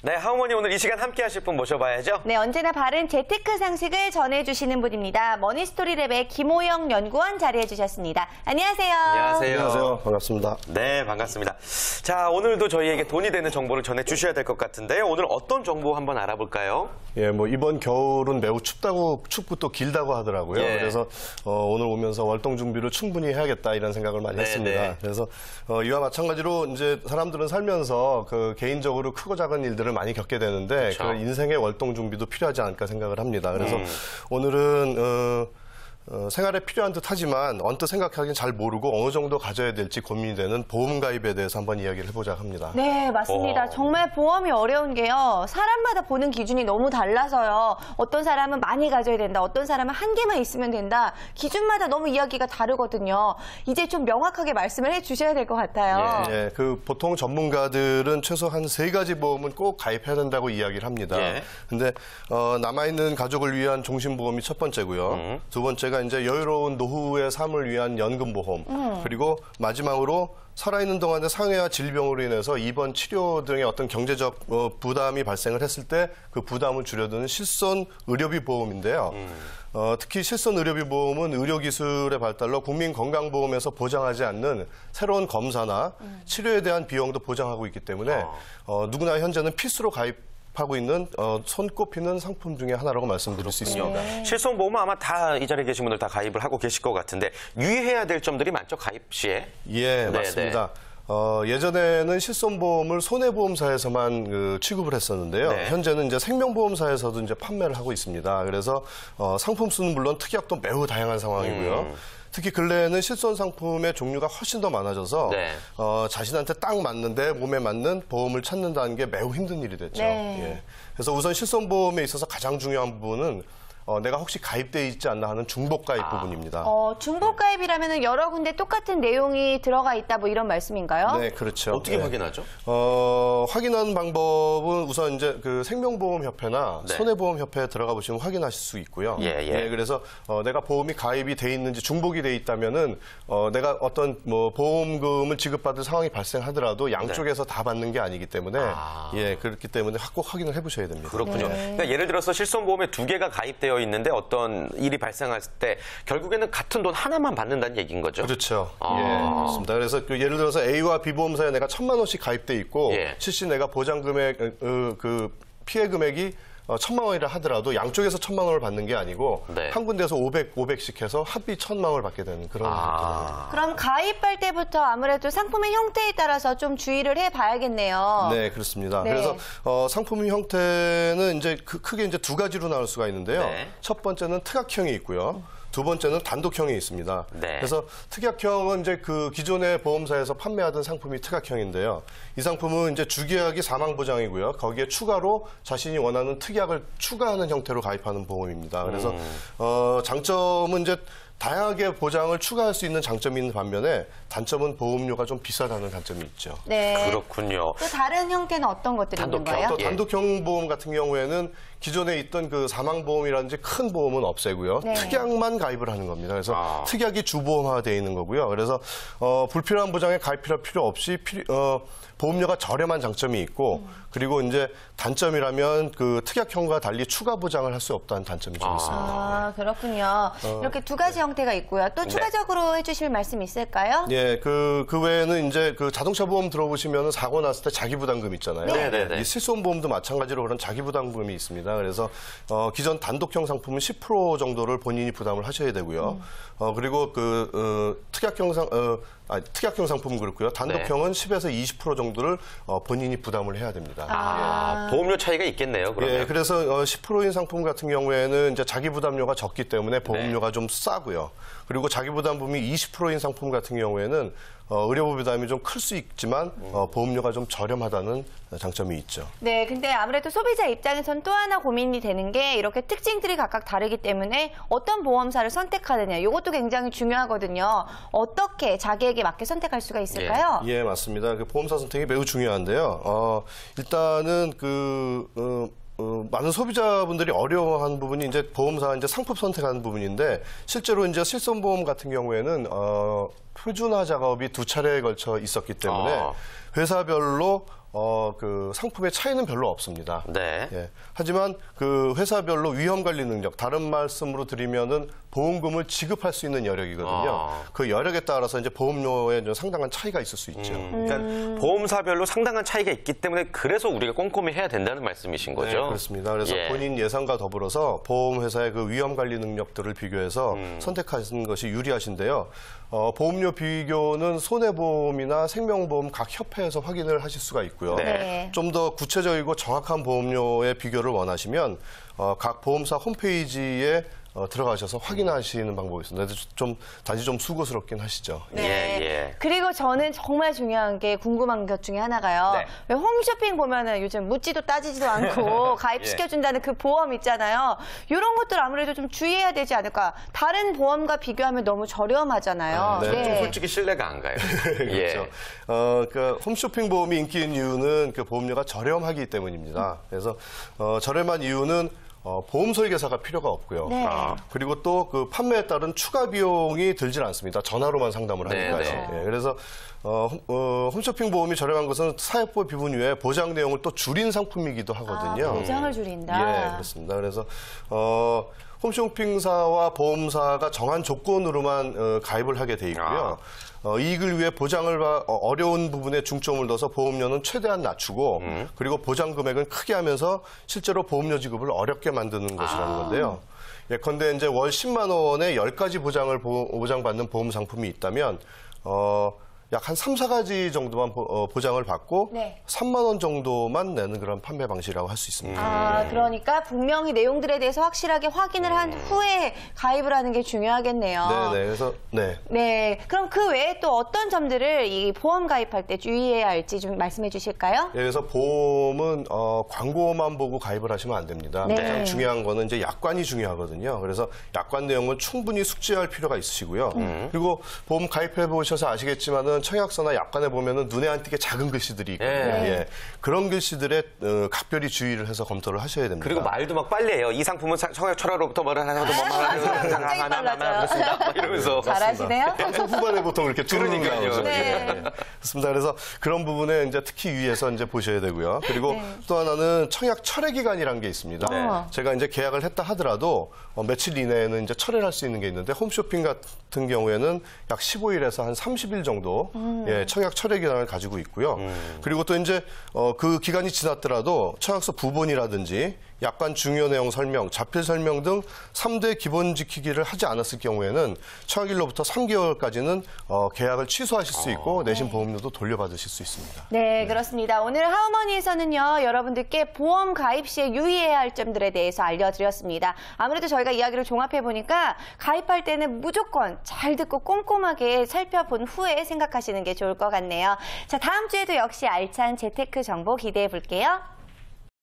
네, 하모니 오늘 이 시간 함께 하실 분 모셔봐야죠. 네, 언제나 바른 재테크 상식을 전해주시는 분입니다. 머니스토리랩의 김호영 연구원 자리해 주셨습니다. 안녕하세요. 안녕하세요. 안녕하세요. 반갑습니다. 네, 반갑습니다. 자, 오늘도 저희에게 돈이 되는 정보를 전해주셔야 될 것 같은데요. 오늘 어떤 정보 한번 알아볼까요? 예, 뭐 이번 겨울은 매우 춥고 또 길다고 하더라고요. 예. 그래서 오늘 오면서 월동 준비를 충분히 해야겠다 이런 생각을 많이 했습니다. 네. 그래서 이와 마찬가지로 이제 사람들은 살면서 그 개인적으로 크고 작은 일들을 많이 겪게 되는데 그쵸. 그 인생의 월동 준비도 필요하지 않을까 생각을 합니다. 그래서 오늘은 생활에 필요한 듯 하지만 언뜻 생각하기엔 잘 모르고 어느 정도 가져야 될지 고민이 되는 보험 가입에 대해서 한번 이야기를 해보자 합니다. 네, 맞습니다. 정말 보험이 어려운 게요. 사람마다 보는 기준이 너무 달라서요. 어떤 사람은 많이 가져야 된다. 어떤 사람은 한 개만 있으면 된다. 기준마다 너무 이야기가 다르거든요. 이제 좀 명확하게 말씀을 해주셔야 될 것 같아요. 예, 그 보통 전문가들은 최소 한 3가지 보험은 꼭 가입해야 된다고 이야기를 합니다. 예. 근데 남아있는 가족을 위한 종신보험이 첫 번째고요. 두 번째가 이제 여유로운 노후의 삶을 위한 연금보험. 그리고 마지막으로 살아있는 동안에 상해와 질병으로 인해서 입원 치료 등의 어떤 경제적 부담이 발생을 했을 때 그 부담을 줄여드는 실손 의료비 보험인데요. 특히 실손 의료비 보험은 의료기술의 발달로 국민건강보험에서 보장하지 않는 새로운 검사나 치료에 대한 비용도 보장하고 있기 때문에 누구나 현재는 필수로 가입하고 있는 손꼽히는 상품 중에 하나라고 말씀드릴 수 있습니다. 네. 실손보험은 아마 다 이 자리에 계신 분들 다 가입을 하고 계실 것 같은데 유의해야 될 점들이 많죠, 가입 시에? 예, 맞습니다. 예전에는 실손보험을 손해보험사에서만 취급을 했었는데요. 네. 현재는 이제 생명보험사에서도 이제 판매를 하고 있습니다. 그래서 상품 수는 물론 특약도 매우 다양한 상황이고요. 특히 근래에는 실손 상품의 종류가 훨씬 더 많아져서 네. 자신한테 딱 맞는데 몸에 맞는 보험을 찾는다는 게 매우 힘든 일이 됐죠. 네. 예. 그래서 우선 실손보험에 있어서 가장 중요한 부분은 내가 혹시 가입돼 있지 않나 하는 중복 가입 부분입니다. 중복 가입이라면 여러 군데 똑같은 내용이 들어가 있다 뭐 이런 말씀인가요? 네, 그렇죠. 어떻게 네. 확인하죠? 확인하는 방법은 우선 이제 그 생명보험협회나 네. 손해보험협회에 들어가 보시면 확인하실 수 있고요. 예. 네, 그래서 내가 보험이 가입이 돼 있는지 중복이 돼 있다면은 내가 어떤 뭐 보험금을 지급받을 상황이 발생하더라도 양쪽에서 다 받는 게 아니기 때문에 예, 그렇기 때문에 꼭 확인을 해보셔야 됩니다. 그렇군요. 네. 그러니까 예를 들어서 실손보험에 2개가 가입되어 있는데 어떤 일이 발생했을 때 결국에는 같은 돈 하나만 받는다는 얘기인 거죠? 그렇죠. 예, 그렇습니다. 그래서 예를 들어서 A와 B 보험사에 내가 1,000만 원씩 가입돼 있고 예. 실시 내가 보장 금액 그 피해 금액이 1,000만 원이라 하더라도 양쪽에서 1,000만 원을 받는 게 아니고 네. 한 군데에서 500씩 해서 합의 1,000만 원을 받게 되는 그런 형태입니다. 그럼 가입할 때부터 아무래도 상품의 형태에 따라서 좀 주의를 해봐야겠네요. 네, 그렇습니다. 네. 그래서 상품 형태는 이제 크게 이제 2가지로 나눌 수가 있는데요. 네. 첫 번째는 특약형이 있고요. 두 번째는 단독형이 있습니다. 네. 그래서 특약형은 이제 그 기존의 보험사에서 판매하던 상품이 특약형인데요. 이 상품은 이제 주계약이 사망 보장이고요. 거기에 추가로 자신이 원하는 특약을 추가하는 형태로 가입하는 보험입니다. 그래서 장점은 이제 다양하게 보장을 추가할 수 있는 장점이 있는 반면에 단점은 보험료가 좀 비싸다는 단점이 있죠. 네. 그렇군요. 또 다른 형태는 어떤 것들이 있는 단독형. 거예요? 또 예. 단독형 보험 같은 경우에는 기존에 있던 그 사망보험이라든지 큰 보험은 없애고요. 네. 특약만 가입을 하는 겁니다. 그래서 특약이 주보험화되어 있는 거고요. 그래서 불필요한 보장에 가입할 필요 없이 보험료가 저렴한 장점이 있고 그리고 이제 단점이라면 그 특약형과 달리 추가 보장을 할 수 없다는 단점이 좀 있습니다. 아, 그렇군요. 이렇게 2가지 형태가 있고요. 또 추가적으로 해주실 말씀 있을까요? 예, 그 외에는 이제 그 자동차 보험 들어보시면 사고 났을 때 자기 부담금 있잖아요. 네. 이 실손보험도 마찬가지로 그런 자기 부담금이 있습니다. 그래서 기존 단독형 상품은 10% 정도를 본인이 부담을 하셔야 되고요. 그리고 특약형 상품은 그렇고요. 단독형은 10에서 20% 정도를 본인이 부담을 해야 됩니다. 보험료 차이가 있겠네요, 그러면. 예, 그래서 10%인 상품 같은 경우에는 이제 자기 부담료가 적기 때문에 보험료가 좀 싸고요. 그리고 자기 부담금이 20%인 상품 같은 경우에는 의료 부담이 좀 클 수 있지만 보험료가 좀 저렴하다는 장점이 있죠. 네, 근데 아무래도 소비자 입장에선 또 하나 고민이 되는 게 이렇게 특징들이 각각 다르기 때문에 어떤 보험사를 선택하느냐, 이것도 굉장히 중요하거든요. 어떻게 자기에게 맞게 선택할 수가 있을까요? 예, 맞습니다. 그 보험사 선택이 매우 중요한데요. 일단은 많은 소비자분들이 어려워하는 부분이 이제 보험사 이제 상품 선택하는 부분인데 실제로 이제 실손보험 같은 경우에는 표준화 작업이 2차례에 걸쳐 있었기 때문에 회사별로 그 상품의 차이는 별로 없습니다. 네. 예. 하지만 그 회사별로 위험 관리 능력, 다른 말씀으로 드리면은 보험금을 지급할 수 있는 여력이거든요. 그 여력에 따라서 이제 보험료에 좀 상당한 차이가 있을 수 있죠. 그러니까 보험사별로 상당한 차이가 있기 때문에 그래서 우리가 꼼꼼히 해야 된다는 말씀이신 거죠? 네, 그렇습니다. 그래서 예. 본인 예상과 더불어서 보험회사의 그 위험 관리 능력들을 비교해서 선택하시는 것이 유리하신데요. 보험료 비교는 손해보험이나 생명보험 각 협회에서 확인을 하실 수가 있고요. 네. 좀 더 구체적이고 정확한 보험료의 비교를 원하시면 각 보험사 홈페이지에 들어가셔서 확인하시는 방법이 있습니다. 좀 단지 좀 수고스럽긴 하시죠. 네. 예. 그리고 저는 정말 중요한 게 궁금한 것 중에 하나가요. 네. 왜 홈쇼핑 보면은 요즘 묻지도 따지지도 않고 가입시켜준다는 그 보험 있잖아요. 이런 것들 아무래도 좀 주의해야 되지 않을까. 다른 보험과 비교하면 너무 저렴하잖아요. 네. 좀 솔직히 신뢰가 안 가요. 그렇죠. 그 홈쇼핑 보험이 인기인 이유는 그 보험료가 저렴하기 때문입니다. 그래서 저렴한 이유는 보험 설계사가 필요가 없고요. 네. 그리고 또 그 판매에 따른 추가 비용이 들질 않습니다. 전화로만 상담을 하니까요. 네. 예, 그래서 홈쇼핑 보험이 저렴한 것은 사회보 비분 외에 보장 내용을 또 줄인 상품이기도 하거든요. 보장을 줄인다. 예, 그렇습니다. 그래서 홈쇼핑사와 보험사가 정한 조건으로만 가입을 하게 돼 있고요. 이익을 위해 보장을 어려운 부분에 중점을 둬서 보험료는 최대한 낮추고 그리고 보장 금액은 크게 하면서 실제로 보험료 지급을 어렵게 만드는 것이라는 건데요. 예컨대 이제 월 10만 원에 10가지 보장을 보장받는 보험 상품이 있다면 약 한 3, 4가지 정도만 보장을 받고 네. 3만 원 정도만 내는 그런 판매 방식이라고 할 수 있습니다. 그러니까 분명히 내용들에 대해서 확실하게 확인을 한 후에 가입을 하는 게 중요하겠네요. 네, 그래서 네. 네, 그럼 그 외에 또 어떤 점들을 이 보험 가입할 때 주의해야 할지 좀 말씀해 주실까요? 예, 그래서 보험은 광고만 보고 가입을 하시면 안 됩니다. 네. 가장 중요한 거는 이제 약관이 중요하거든요. 그래서 약관 내용은 충분히 숙지할 필요가 있으시고요. 그리고 보험 가입해 보셔서 아시겠지만은 청약서나 약관에 보면은 눈에 안 띄게 작은 글씨들이 있거든요. 네. 예. 그런 글씨들에 각별히 주의를 해서 검토를 하셔야 됩니다. 그리고 말도 막 빨리 해요. 이 상품은 청약 철학으로부터 뭐를 하나도 뭐 굉장히 빨라져요. 그렇습니다. 막 이러면서. 잘하시네요. 방송 후반에 보통 이렇게 두루룩 그러니까요. 나오죠. 네. 예. 그렇습니다. 그래서 그런 부분에 이제 특히 유의해서 이제 보셔야 되고요. 그리고 또 하나는 청약 철회 기간이라는 게 있습니다. 네. 제가 이제 계약을 했다 하더라도 며칠 이내에는 이제 철회를 할 수 있는 게 있는데 홈쇼핑 같은 경우에는 약 15일에서 한 30일 정도 예, 청약 철회 기간을 가지고 있고요. 그리고 또 이제 그 기간이 지났더라도 청약서 부본이라든지 약관 중요 내용 설명, 자필 설명 등 3대 기본 지키기를 하지 않았을 경우에는 청약일로부터 3개월까지는 계약을 취소하실 수 있고 내신 보험료도 돌려받으실 수 있습니다. 네, 그렇습니다. 오늘 하우머니에서는요, 여러분들께 보험 가입 시에 유의해야 할 점들에 대해서 알려드렸습니다. 아무래도 저희가 이야기를 종합해보니까 가입할 때는 무조건 잘 듣고 꼼꼼하게 살펴본 후에 생각하시는 게 좋을 것 같네요. 자, 다음 주에도 역시 알찬 재테크 정보 기대해 볼게요.